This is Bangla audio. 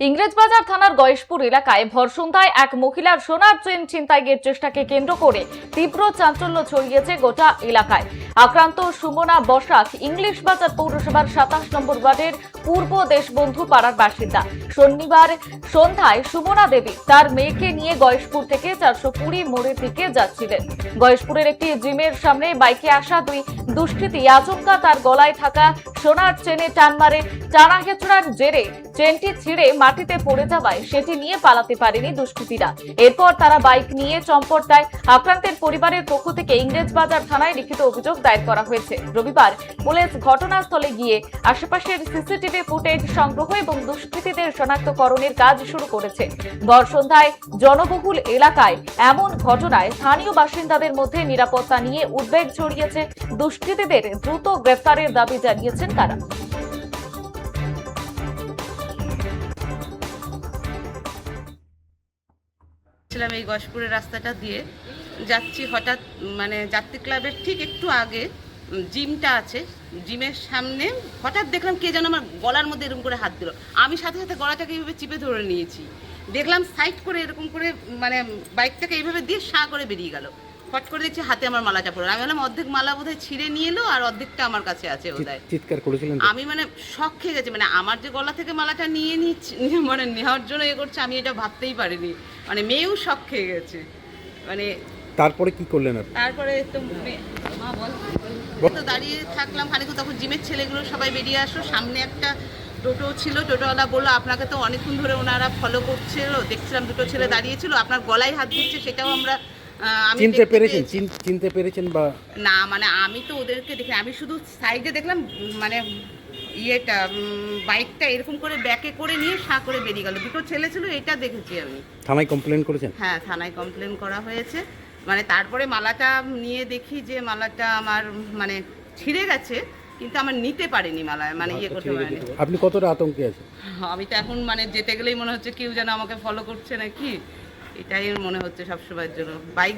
ইংরেজবাজার থানার গয়েশপুর এলাকায় ভর সন্ধ্যায় এক মহিলার সোনার চেন ছিনতাইয়ের চেষ্টাকে কেন্দ্র করে তীব্র চাঞ্চল্য ছড়িয়েছে গোটা এলাকায়। আক্রান্ত সুমনা বসাক ইংলিশ বাজার পৌরসভার 27 নম্বর ওয়ার্ডের পূর্ব দেশবন্ধু পাড়ার বাসিন্দা। শনিবার সন্ধ্যায় সুমনা দেবী তার মেয়েকে নিয়ে গয়েশপুর থেকে 420 মোড়ের দিকে যাচ্ছিলেন। গয়েশপুরের একটি জিমের সামনে বাইকে আসা দুই দুষ্কৃতী আচমকা তার গলায় থাকা সোনার চেনে টান মারে। টানা হেঁচড়ার জেরে চেনটি ছিঁড়ে মাটিতে পড়ে যাওয়ায় সেটি নিয়ে পালাতে পারেনি দুষ্কৃতীরা। এরপর তারা বাইক নিয়ে চম্পট দেয়। আক্রান্তের পরিবারের পক্ষ থেকে ইংরেজবাজার থানায় লিখিত অভিযোগ দায়ের করা হয়েছে। রবিবার পুলিশ ঘটনাস্থলে গিয়ে আশেপাশের সিসিটিভি ফুটেজ সংগ্রহ এবং দুষ্কৃতীদের শনাক্তকরণের কাজ শুরু করেছে। ভর সন্ধ্যায় জনবহুল এলাকায় এমন ঘটনায় স্থানীয় বাসিন্দাদের মধ্যে নিরাপত্তা নিয়ে উদ্বেগ ছড়িয়েছে। দুষ্কৃতীদের দ্রুত গ্রেফতারের দাবি জানিয়েছেন তারা। ছিলাম এই গয়েশপুরের রাস্তাটা দিয়ে যাচ্ছি, হঠাৎ যাত্রী ক্লাবের ঠিক একটু আগে জিমটা আছে, জিমের সামনে হঠাৎ দেখলাম কে যেন আমার গলার মধ্যে এরকম করে হাত দিল। আমি সাথে সাথে গলাটাকে এইভাবে চিপে ধরে নিয়েছি। দেখলাম সাইড করে এরকম করে বাইকটাকে এইভাবে দিয়ে সা করে বেরিয়ে গেল। ফট করে দেখছি হাতে আমার মালাটা পড়ে। আমি বললাম অর্ধেক মালা বোধহয় ছিঁড়ে নিয়ে এলো আর অর্ধেকটা আমার কাছে আছে বোধহয়। চিৎকার করেছিলেন? আমি শক খেয়ে গেছি, আমার যে গলা থেকে মালাটা নিয়ে নিচ্ছে নেওয়ার জন্য করছে, আমি এটা ভাবতেই পারিনি। মেয়েও শক খেয়ে গেছে। তারপরে কি করলেন? তারপরে তো মা বল তো দাঁড়িয়ে থাকলাম খানিকক্ষণ, তখন জিমের ছেলেগুলো সবাই বেরিয়ে আসলো। সামনে একটা টোটো ছিল, টোটোওয়ালা বললো আপনাকে তো অনেকক্ষণ ধরে ওনারা ফলো করছিল, দেখছিলাম দুটো ছেলে দাঁড়িয়েছিল, আপনার গলায় হাত দিচ্ছে, সেটাও আমরা চিনতে পেরেছেন বা না? আমি তো ওদেরকে দেখি, আমি শুধু সাইডে দেখলাম ইয়েটা বাইকটা এরকম করে ব্যাকে করে নিয়ে সা করে বেরিয়ে গেল। দুটো ছেলে ছিল, এটা দেখেছি আমি। থানায় কমপ্লেন করেছেন? হ্যাঁ, থানায় কমপ্লেন করা হয়েছে। তারপরে মালাটা নিয়ে দেখি যে মালাটা আমার ছিঁড়ে গেছে, কিন্তু আমার নিতে পারিনি মালায়, ইয়ে করতে পারিনি। আপনি কতটা আতঙ্কে আছেন? আমি তো এখন যেতে গেলেই মনে হচ্ছে কেউ যেন আমাকে ফলো করছে নাকি, এটাই মনে হচ্ছে সবসময়ের জন্য। বাইক